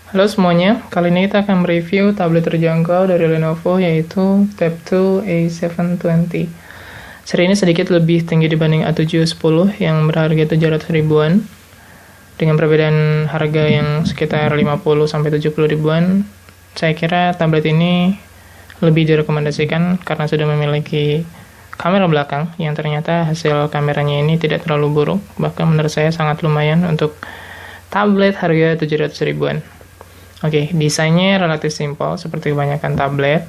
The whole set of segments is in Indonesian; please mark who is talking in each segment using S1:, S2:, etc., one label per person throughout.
S1: Halo semuanya, kali ini kita akan mereview tablet terjangkau dari Lenovo yaitu Tab 2 A720. Seri ini sedikit lebih tinggi dibanding A710 yang berharga 700 ribuan. Dengan perbedaan harga yang sekitar 50-70 ribuan, saya kira tablet ini lebih direkomendasikan karena sudah memiliki kamera belakang yang ternyata hasil kameranya ini tidak terlalu buruk, bahkan menurut saya sangat lumayan untuk tablet harga 700 ribuan. Oke, desainnya relatif simpel seperti kebanyakan tablet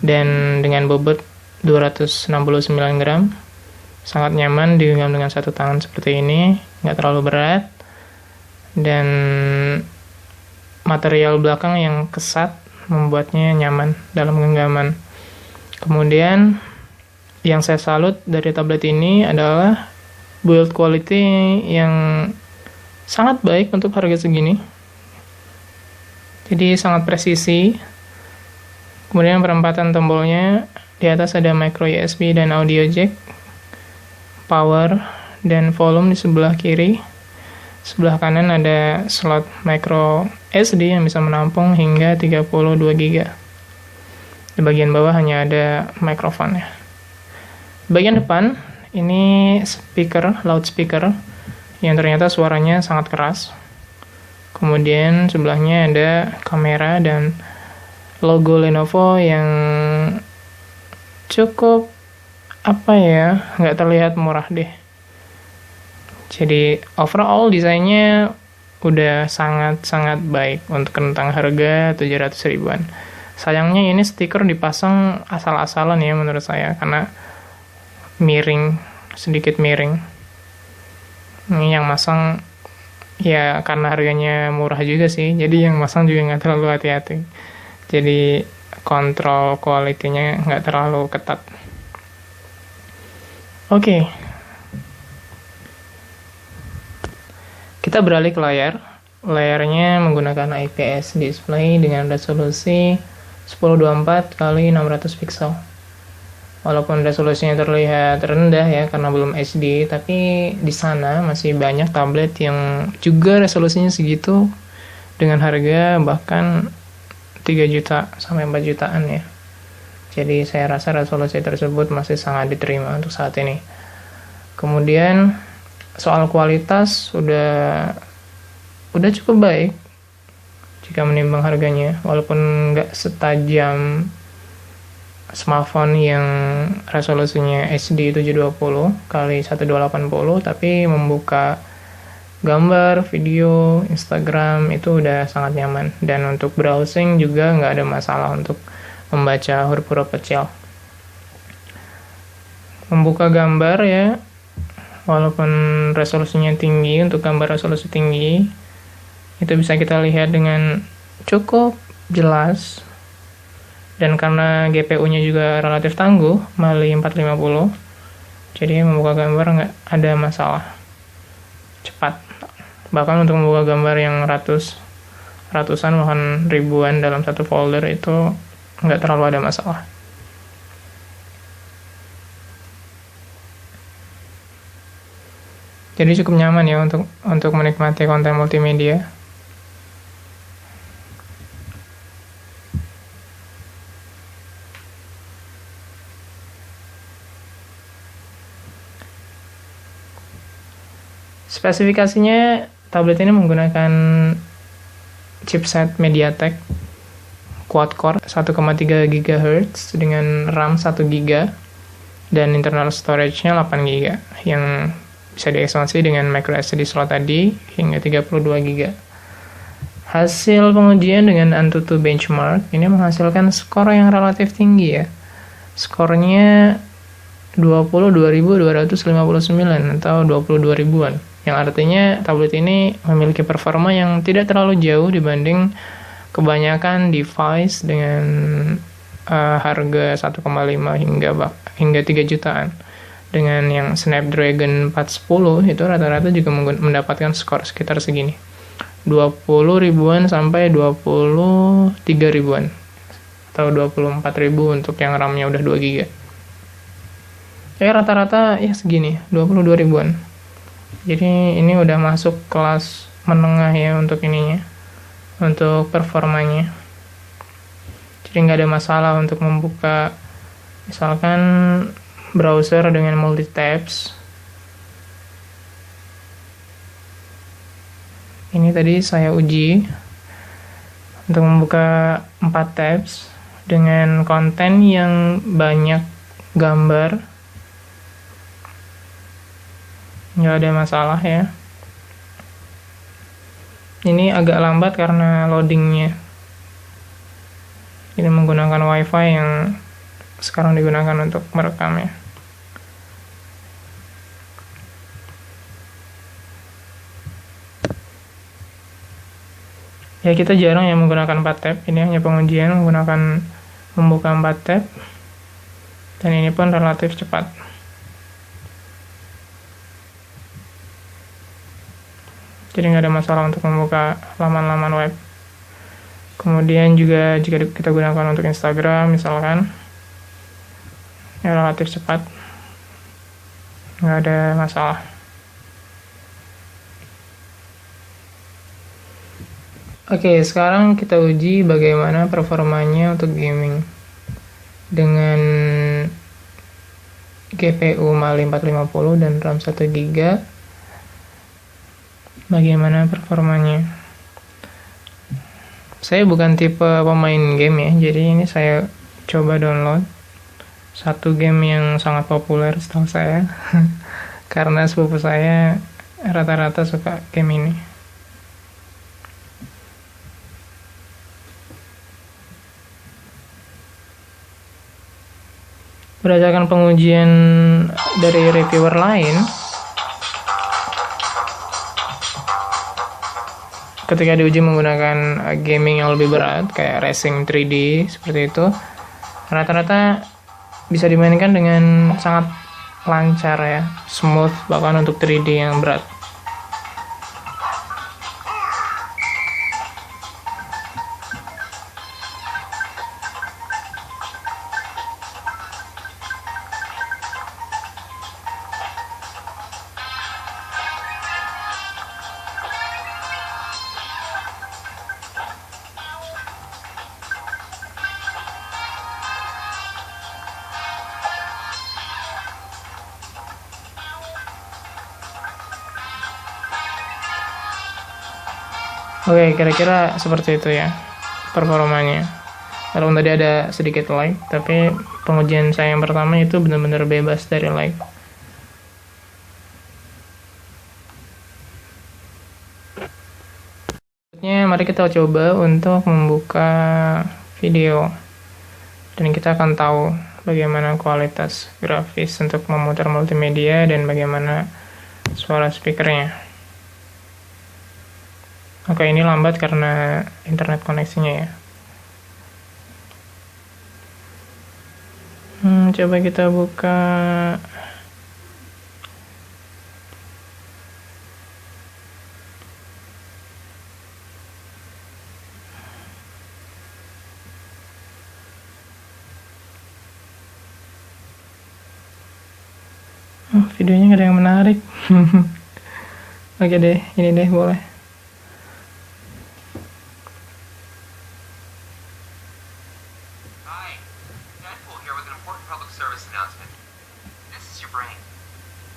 S1: dan dengan bobot 269 gram. Sangat nyaman digenggam dengan satu tangan seperti ini, nggak terlalu berat. Dan material belakang yang kesat membuatnya nyaman dalam genggaman. Kemudian yang saya salut dari tablet ini adalah build quality yang sangat baik untuk harga segini. Jadi sangat presisi. Kemudian perempatan tombolnya, di atas ada micro USB dan audio jack, power dan volume di sebelah kiri. Sebelah kanan ada slot micro SD yang bisa menampung hingga 32 GB. Di bagian bawah hanya ada microphone ya. Bagian depan ini loudspeaker yang ternyata suaranya sangat keras. Kemudian sebelahnya ada kamera dan logo Lenovo yang cukup nggak terlihat murah deh. Jadi overall desainnya udah sangat-sangat baik untuk rentang harga 700 ribuan. Sayangnya ini stiker dipasang asal-asalan ya menurut saya, karena sedikit miring. Ini yang masang ya karena harganya murah juga sih, jadi yang masang juga nggak terlalu hati-hati. Jadi kontrol kualitinya nggak terlalu ketat. Oke. Kita beralih ke layar. Layarnya menggunakan IPS display dengan resolusi 1024 x 600 pixel. Walaupun resolusinya terlihat rendah ya karena belum HD, tapi di sana masih banyak tablet yang juga resolusinya segitu dengan harga bahkan 3 juta sampai 4 jutaan ya. Jadi saya rasa resolusi tersebut masih sangat diterima untuk saat ini. Kemudian soal kualitas udah cukup baik jika menimbang harganya, walaupun nggak setajam smartphone yang resolusinya HD 720 x 1280, tapi membuka gambar, video, Instagram itu udah sangat nyaman. Dan untuk browsing juga nggak ada masalah untuk membaca huruf-huruf kecil. Membuka gambar ya, walaupun resolusinya tinggi, untuk gambar resolusi tinggi itu bisa kita lihat dengan cukup jelas. Dan karena GPU-nya juga relatif tangguh, Mali 450, jadi membuka gambar nggak ada masalah, cepat. Bahkan untuk membuka gambar yang ratusan bahkan ribuan dalam satu folder itu nggak terlalu ada masalah. Jadi cukup nyaman ya untuk menikmati konten multimedia. Spesifikasinya, tablet ini menggunakan chipset MediaTek quad-core 1,3 GHz dengan RAM 1 GB dan internal storage-nya 8 GB yang bisa diekspansi dengan microSD slot tadi hingga 32 GB. Hasil pengujian dengan Antutu Benchmark ini menghasilkan skor yang relatif tinggi ya. Skornya 22.259 atau 22 ribuan. Yang artinya tablet ini memiliki performa yang tidak terlalu jauh dibanding kebanyakan device dengan harga 1,5 hingga 3 jutaan. Dengan yang Snapdragon 410 itu rata-rata juga mendapatkan skor sekitar segini. 20 ribuan sampai 23 ribuan. Atau 24 ribu untuk yang RAM-nya udah 2 GB. Ya rata-rata ya segini, 22 ribuan. Jadi ini udah masuk kelas menengah ya untuk ininya. untuk performanya. Jadi nggak ada masalah untuk membuka misalkan browser dengan multi tabs. Ini tadi saya uji untuk membuka 4 tabs dengan konten yang banyak gambar. Nggak ada masalah ya. Ini agak lambat karena loadingnya. Ini menggunakan wifi yang sekarang digunakan untuk merekam ya. Ya, kita jarang yang menggunakan 4 tab. Ini hanya pengujian menggunakan membuka 4 tab. Dan ini pun relatif cepat. Jadi nggak ada masalah untuk membuka laman-laman web. Kemudian juga jika kita gunakan untuk Instagram misalkan, ya relatif cepat, nggak ada masalah. Oke, sekarang kita uji bagaimana performanya untuk gaming dengan GPU Mali 450 dan RAM 1GB. Bagaimana performanya? Saya bukan tipe pemain game ya, jadi ini saya coba download satu game yang sangat populer setahu saya karena sepupu saya rata-rata suka game ini. Berdasarkan pengujian dari reviewer lain, ketika diuji menggunakan gaming yang lebih berat kayak racing 3D seperti itu, rata-rata bisa dimainkan dengan sangat lancar ya, smooth bahkan untuk 3D yang berat. Oke, kira-kira seperti itu ya performanya. Walaupun tadi ada sedikit lag, tapi pengujian saya yang pertama itu benar-benar bebas dari lag. Selanjutnya, mari kita coba untuk membuka video. Dan kita akan tahu bagaimana kualitas grafis untuk memutar multimedia dan bagaimana suara speakernya. Oke, ini lambat karena internet koneksinya ya. Coba kita buka. Videonya nggak ada yang menarik. Oke deh, ini deh boleh.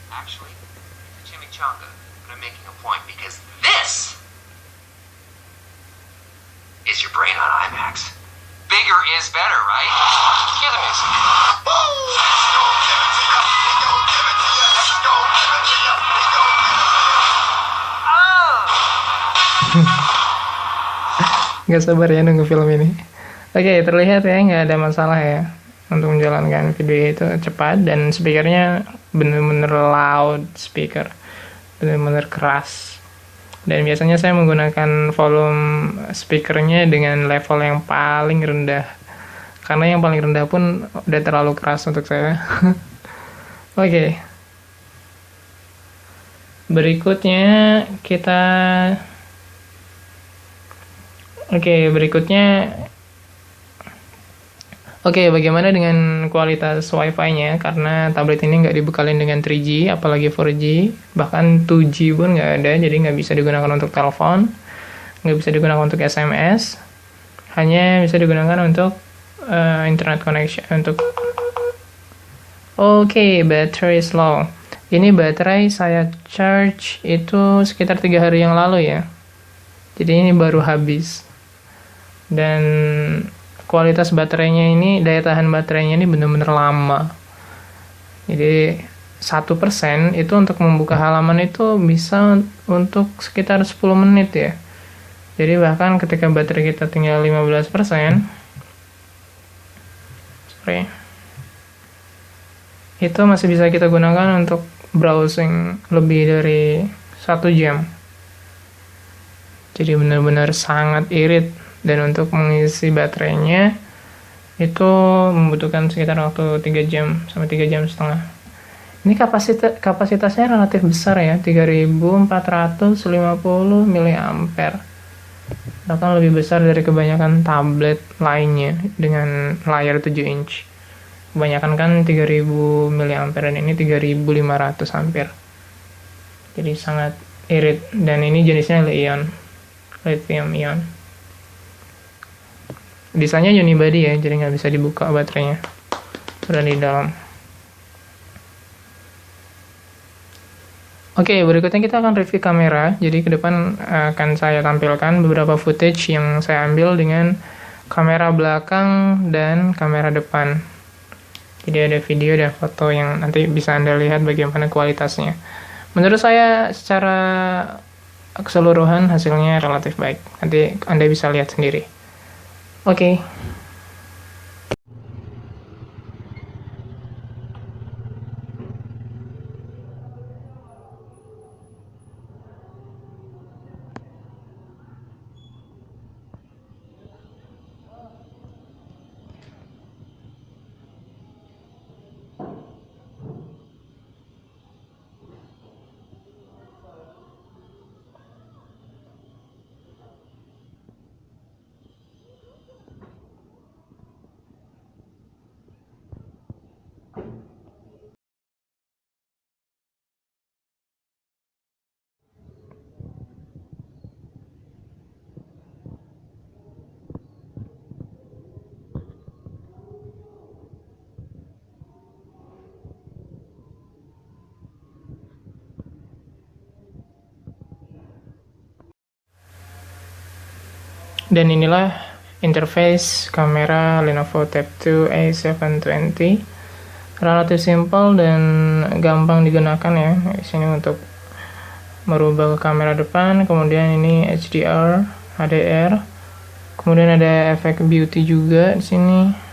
S2: Actually, it's a chimichanga, but I'm making a point because this is your brain on IMAX. Bigger is better, right? Cue the music.
S1: Gak sabar ya nunggu film ini. Oke, terlihat ya nggak ada masalah ya untuk menjalankan video itu cepat, dan speakernya bener-bener loud speaker, bener-bener keras. Dan biasanya saya menggunakan volume speakernya dengan level yang paling rendah, karena yang paling rendah pun udah terlalu keras untuk saya. Oke. Berikutnya kita bagaimana dengan kualitas wifi-nya? Karena tablet ini nggak dibekalin dengan 3G, apalagi 4G, bahkan 2G pun nggak ada, jadi nggak bisa digunakan untuk telepon, nggak bisa digunakan untuk SMS, hanya bisa digunakan untuk internet connection. Oke, battery slow. Ini baterai saya charge itu sekitar 3 hari yang lalu ya. Jadi ini baru habis. Dan kualitas baterainya ini, daya tahan baterainya ini benar-benar lama. Jadi 1% itu untuk membuka halaman itu bisa untuk sekitar 10 menit ya. Jadi bahkan ketika baterai kita tinggal 15%, itu masih bisa kita gunakan untuk browsing lebih dari 1 jam. Jadi benar-benar sangat irit, dan untuk mengisi baterainya itu membutuhkan sekitar waktu 3 jam sampai 3 jam setengah. Ini kapasitasnya relatif besar ya, 3450 mAh. Bahkan lebih besar dari kebanyakan tablet lainnya dengan layar 7 inch. Kebanyakan kan 3000 mAh dan ini 3500 ampere. Jadi sangat irit, dan ini jenisnya lithium ion. Desainnya unibody ya, jadi nggak bisa dibuka baterainya, udah di dalam. Oke, berikutnya kita akan review kamera. Jadi ke depan akan saya tampilkan beberapa footage yang saya ambil dengan kamera belakang dan kamera depan. Jadi ada video dan foto yang nanti bisa Anda lihat bagaimana kualitasnya. Menurut saya secara keseluruhan hasilnya relatif baik. Nanti Anda bisa lihat sendiri. Oke. Dan inilah interface kamera Lenovo Tab 2 A720. Relatif simpel dan gampang digunakan ya. Di sini untuk merubah ke kamera depan, kemudian ini HDR, HDR. Kemudian ada efek beauty juga di sini.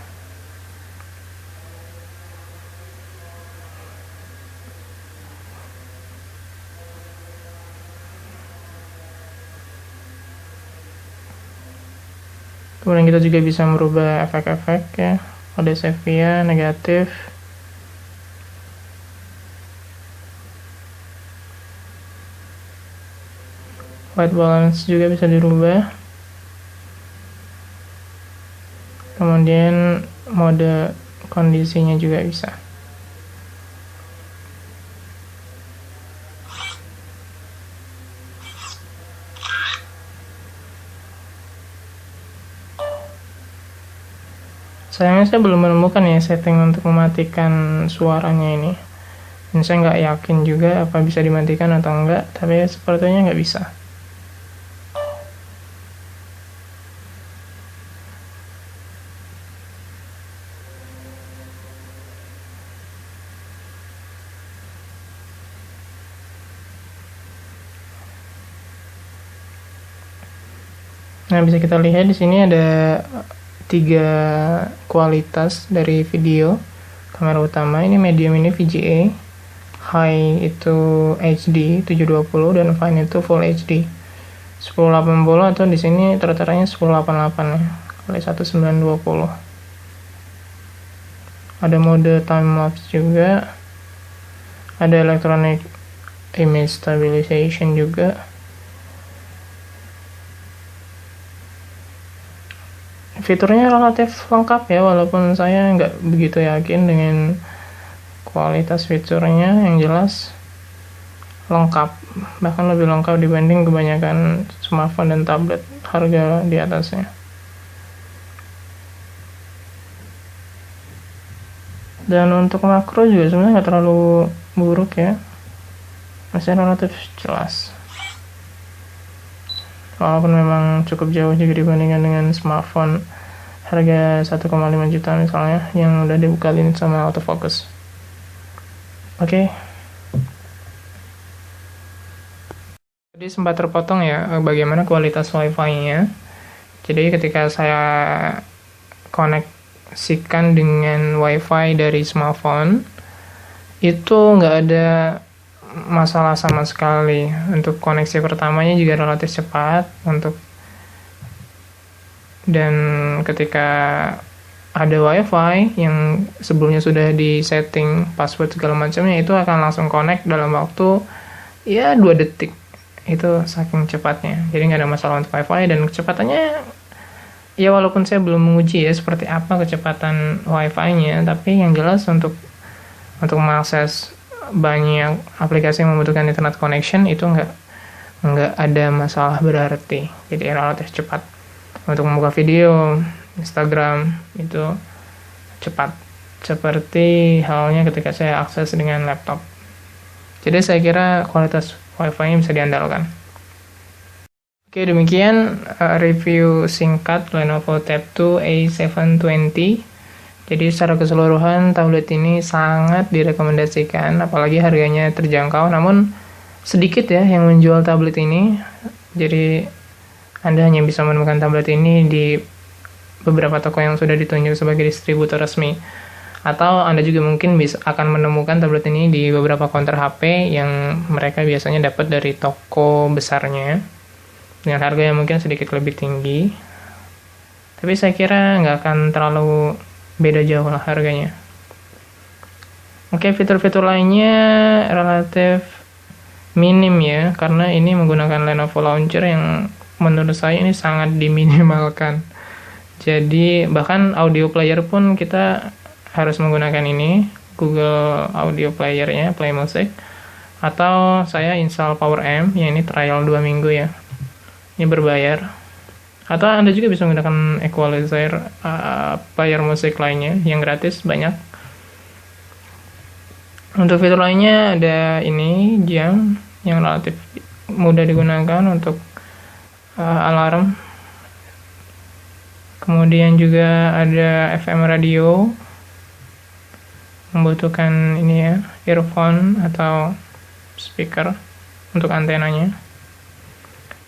S1: Kemudian kita juga bisa merubah efek-efek ya. Ada sepia, negatif. White balance juga bisa dirubah. Kemudian mode kondisinya juga bisa. Sayangnya saya belum menemukan ya setting untuk mematikan suaranya ini. Dan saya nggak yakin juga apa bisa dimatikan atau enggak, tapi sepertinya nggak bisa. Nah, bisa kita lihat di sini ada 3 kualitas dari video kamera utama. Ini medium ini VGA, high itu HD 720, dan fine itu full HD 1080, atau di sini rata-ratanya 1088 ya, kali 1920. Ada mode time lapse juga, ada electronic image stabilization juga. Fiturnya relatif lengkap ya, walaupun saya nggak begitu yakin dengan kualitas fiturnya. Yang jelas lengkap, bahkan lebih lengkap dibanding kebanyakan smartphone dan tablet harga di atasnya. Dan untuk makro juga sebenarnya nggak terlalu buruk ya, masih relatif jelas, walaupun memang cukup jauh juga dibandingkan dengan smartphone harga 1,5 juta misalnya yang udah dibukalin sama autofocus. Oke. Jadi sempat terpotong ya bagaimana kualitas wifi-nya. Jadi ketika saya koneksikan dengan wifi dari smartphone, itu nggak ada masalah sama sekali. Untuk koneksi pertamanya juga relatif cepat, dan ketika ada wifi yang sebelumnya sudah di setting password segala macamnya, itu akan langsung connect dalam waktu ya 2 detik. Itu saking cepatnya, jadi nggak ada masalah untuk wifi. Dan kecepatannya ya, walaupun saya belum menguji ya seperti apa kecepatan wifi-nya, tapi yang jelas untuk mengakses banyak aplikasi yang membutuhkan internet connection itu nggak ada masalah berarti, jadi relatif cepat. Untuk membuka video Instagram itu cepat, seperti halnya ketika saya akses dengan laptop. Jadi saya kira kualitas wifi-nya bisa diandalkan. Oke, demikian review singkat Lenovo Tab 2 A720. Jadi secara keseluruhan tablet ini sangat direkomendasikan, apalagi harganya terjangkau. Namun sedikit ya yang menjual tablet ini, jadi Anda hanya bisa menemukan tablet ini di beberapa toko yang sudah ditunjuk sebagai distributor resmi. Atau Anda juga mungkin akan menemukan tablet ini di beberapa counter HP yang mereka biasanya dapat dari toko besarnya, dengan harga yang mungkin sedikit lebih tinggi. Tapi saya kira nggak akan terlalu beda jauh lah harganya. Oke, fitur-fitur lainnya relatif minim ya, karena ini menggunakan Lenovo Launcher yang menurut saya ini sangat diminimalkan. Jadi bahkan audio player pun kita harus menggunakan ini, Google Audio Player-nya, Play Music, atau saya install PowerAmp, yang ini trial 2 minggu ya, ini berbayar. Atau Anda juga bisa menggunakan equalizer player musik lainnya yang gratis, banyak. Untuk fitur lainnya ada ini, jam yang relatif mudah digunakan untuk alarm. Kemudian juga ada FM radio, membutuhkan ini ya, earphone atau speaker untuk antenanya.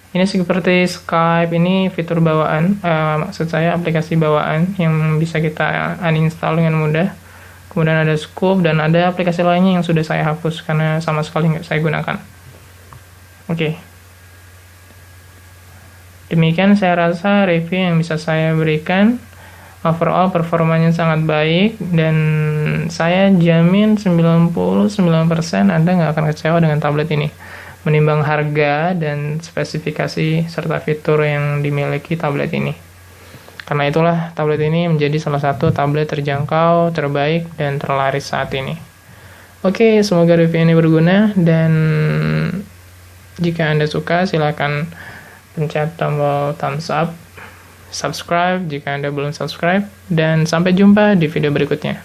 S1: Ini seperti Skype, ini fitur bawaan, maksud saya aplikasi bawaan yang bisa kita uninstall dengan mudah. Kemudian ada Scoop, dan ada aplikasi lainnya yang sudah saya hapus karena sama sekali nggak saya gunakan. Oke. Demikian saya rasa review yang bisa saya berikan. Overall performanya sangat baik, dan saya jamin 99% Anda nggak akan kecewa dengan tablet ini, menimbang harga dan spesifikasi serta fitur yang dimiliki tablet ini. Karena itulah tablet ini menjadi salah satu tablet terjangkau, terbaik, dan terlaris saat ini. Oke, semoga review ini berguna, dan jika Anda suka silakan pencet tombol thumbs up, subscribe jika Anda belum subscribe, dan sampai jumpa di video berikutnya.